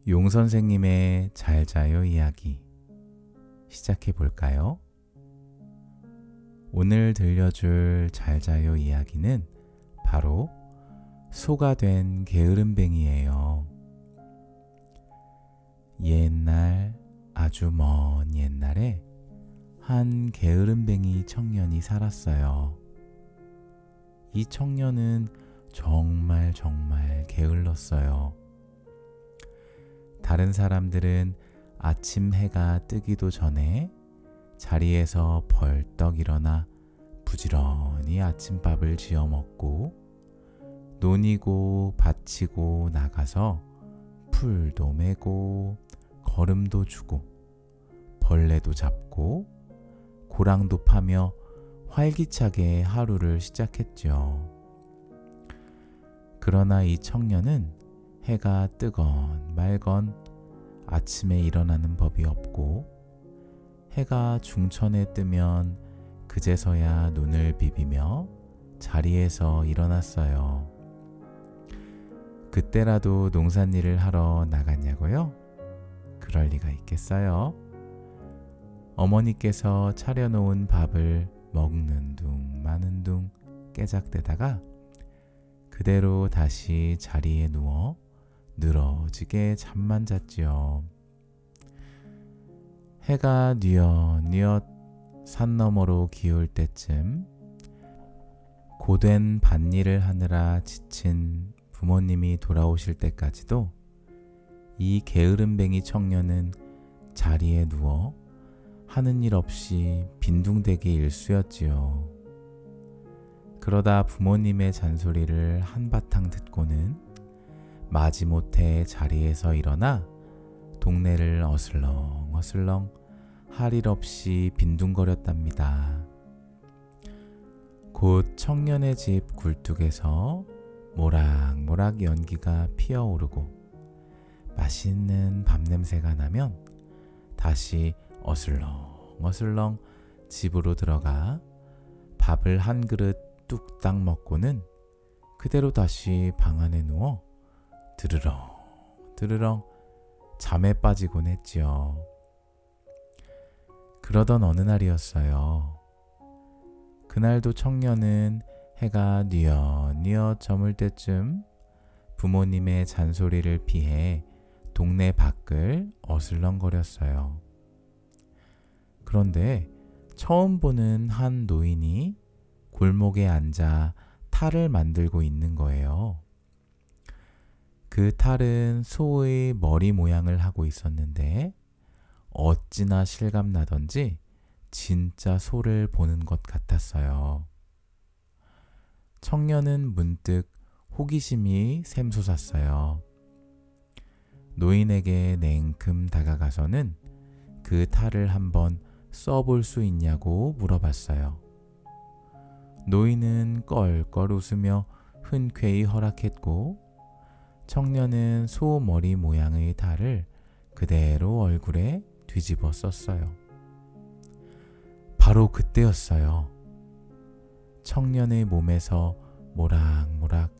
용 선생님의 잘 자요 이야기 시작해 볼까요? 오늘 들려줄 잘 자요 이야기는 바로 소가 된 게으름뱅이예요. 옛날, 아주 먼 옛날에 한 게으름뱅이 청년이 살았어요. 이 청년은 정말 게을렀어요. 다른 사람들은 아침 해가 뜨기도 전에 자리에서 벌떡 일어나 부지런히 아침밥을 지어 먹고 논이고 밭이고 나가서 풀도 메고 거름도 주고 벌레도 잡고 고랑도 파며 활기차게 하루를 시작했죠. 그러나 이 청년은 해가 뜨건 말건 아침에 일어나는 법이 없고 해가 중천에 뜨면 그제서야 눈을 비비며 자리에서 일어났어요. 그때라도 농산일을 하러 나갔냐고요? 그럴 리가 있겠어요? 어머니께서 차려놓은 밥을 먹는 둥 마는 둥 깨작대다가 그대로 다시 자리에 누워 늘어지게 잠만 잤지요. 해가 뉘엿뉘엿 산 너머로 기울 때쯤 고된 밭일을 하느라 지친 부모님이 돌아오실 때까지도 이 게으름뱅이 청년은 자리에 누워 하는 일 없이 빈둥대기 일쑤였지요. 그러다 부모님의 잔소리를 한바탕 듣고는 마지못해 자리에서 일어나 동네를 어슬렁 할 일 없이 빈둥거렸답니다. 곧 청년의 집 굴뚝에서 모락모락 연기가 피어오르고 맛있는 밥 냄새가 나면 다시 어슬렁 집으로 들어가 밥을 한 그릇 뚝딱 먹고는 그대로 다시 방 안에 누워 드르렁 잠에 빠지곤 했지요. 그러던 어느 날이었어요. 그날도 청년은 해가 뉘엿뉘엿 저물 때쯤 부모님의 잔소리를 피해 동네 밖을 어슬렁거렸어요. 그런데 처음 보는 한 노인이 골목에 앉아 탈을 만들고 있는 거예요. 그 탈은 소의 머리 모양을 하고 있었는데 어찌나 실감나던지 진짜 소를 보는 것 같았어요. 청년은 문득 호기심이 샘솟았어요. 노인에게 냉큼 다가가서는 그 탈을 한번 써볼 수 있냐고 물어봤어요. 노인은 껄껄 웃으며 흔쾌히 허락했고 청년은 소 머리 모양의 탈을 그대로 얼굴에 뒤집어 썼어요. 바로 그때였어요. 청년의 몸에서 모락모락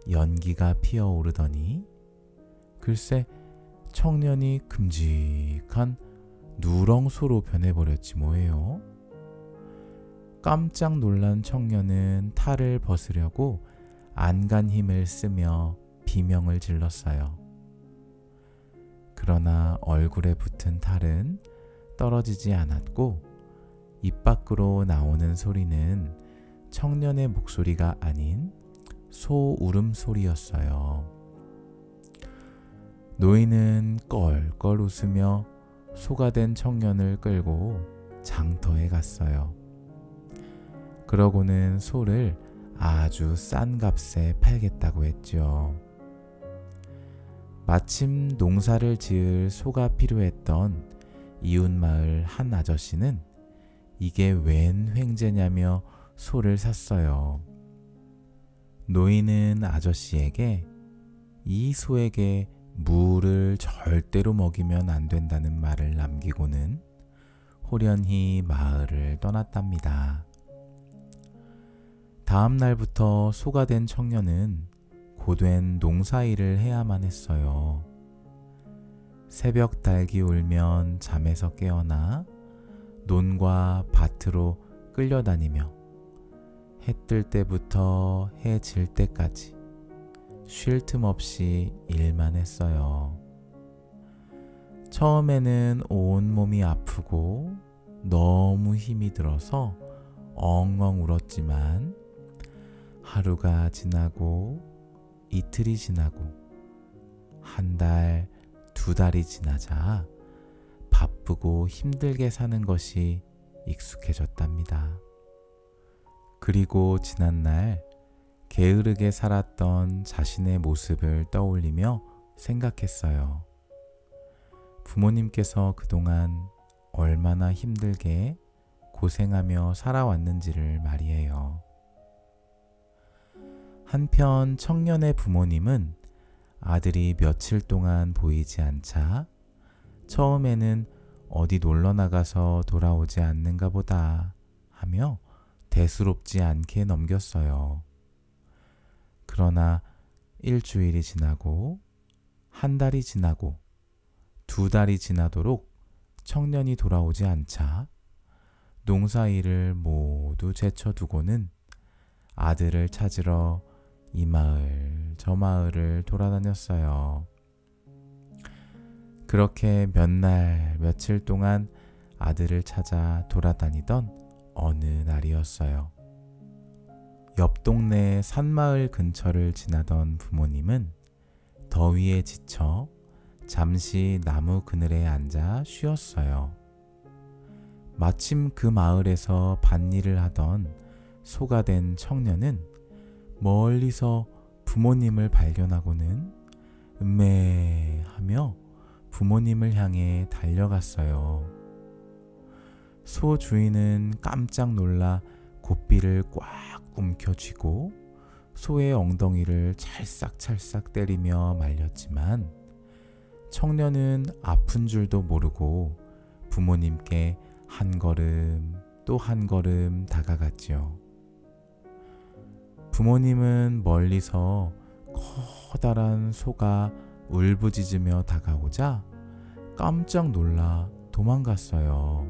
연기가 피어오르더니 글쎄 청년이 큼직한 누렁소로 변해버렸지 뭐예요. 깜짝 놀란 청년은 탈을 벗으려고 안간 힘을 쓰며 비명을 질렀어요. 그러나 얼굴에 붙은 탈은 떨어지지 않았고 입 밖으로 나오는 소리는 청년의 목소리가 아닌 소 울음소리였어요. 노인은 껄껄 웃으며 소가 된 청년을 끌고 장터에 갔어요. 그러고는 소를 아주 싼 값에 팔겠다고 했죠. 마침 농사를 지을 소가 필요했던 이웃마을 한 아저씨는 이게 웬 횡재냐며 소를 샀어요. 노인은 아저씨에게 이 소에게 무를 절대로 먹이면 안 된다는 말을 남기고는 호련히 마을을 떠났답니다. 다음 날부터 소가 된 청년은 고된 농사일을 해야만 했어요. 새벽 닭이 울면 잠에서 깨어나 논과 밭으로 끌려다니며 해 뜰 때부터 해 질 때까지 쉴 틈 없이 일만 했어요. 처음에는 온몸이 아프고 너무 힘이 들어서 엉엉 울었지만 하루가 지나고 이틀이 지나고 한 달, 두 달이 지나자 바쁘고 힘들게 사는 것이 익숙해졌답니다. 그리고 지난날 게으르게 살았던 자신의 모습을 떠올리며 생각했어요. 부모님께서 그동안 얼마나 힘들게 고생하며 살아왔는지를 말이에요. 한편 청년의 부모님은 아들이 며칠 동안 보이지 않자 처음에는 어디 놀러 나가서 돌아오지 않는가 보다 하며 대수롭지 않게 넘겼어요. 그러나 일주일이 지나고 한 달이 지나고 두 달이 지나도록 청년이 돌아오지 않자 농사일을 모두 제쳐두고는 아들을 찾으러 이 마을 저 마을을 돌아다녔어요. 그렇게 몇 날 며칠 동안 아들을 찾아 돌아다니던 어느 날이었어요. 옆 동네 산마을 근처를 지나던 부모님은 더위에 지쳐 잠시 나무 그늘에 앉아 쉬었어요. 마침 그 마을에서 밭일을 하던 소가 된 청년은 멀리서 부모님을 발견하고는 음메하며 부모님을 향해 달려갔어요. 소 주인은 깜짝 놀라 고삐를 꽉 움켜쥐고 소의 엉덩이를 찰싹찰싹 때리며 말렸지만 청년은 아픈 줄도 모르고 부모님께 한 걸음 또 한 걸음 다가갔지요. 부모님은 멀리서 커다란 소가 울부짖으며 다가오자 깜짝 놀라 도망갔어요.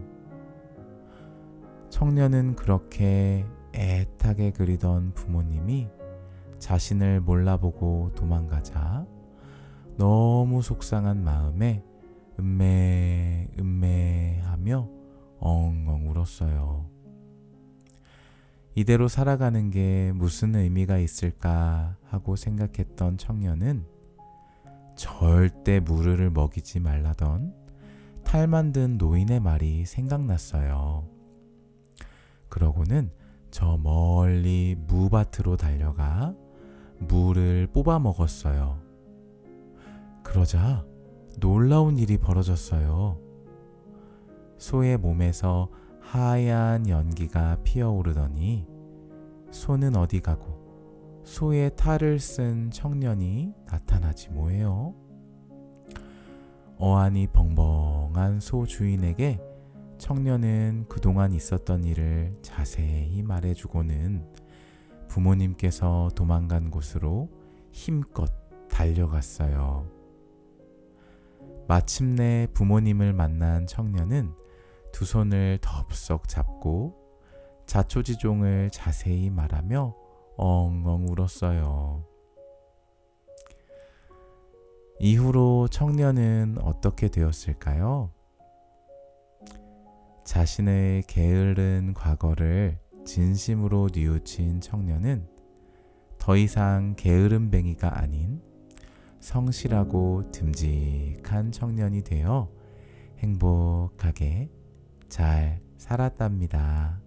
청년은 그렇게 애타게 그리던 부모님이 자신을 몰라보고 도망가자 너무 속상한 마음에 음메 하며 엉엉 울었어요. 이대로 살아가는 게 무슨 의미가 있을까 하고 생각했던 청년은 절대 무르를 먹이지 말라던 탈 만든 노인의 말이 생각났어요. 그러고는 저 멀리 무밭으로 달려가 무를 뽑아 먹었어요. 그러자 놀라운 일이 벌어졌어요. 소의 몸에서 하얀 연기가 피어오르더니 소는 어디 가고 소의 탈을 쓴 청년이 나타나지 뭐예요? 어안이 벙벙한 소 주인에게 청년은 그동안 있었던 일을 자세히 말해주고는 부모님께서 도망간 곳으로 힘껏 달려갔어요. 마침내 부모님을 만난 청년은 두 손을 덥석 잡고 자초지종을 자세히 말하며 엉엉 울었어요. 이후로 청년은 어떻게 되었을까요? 자신의 게으른 과거를 진심으로 뉘우친 청년은 더 이상 게으름뱅이가 아닌 성실하고 듬직한 청년이 되어 행복하게 잘 살았답니다.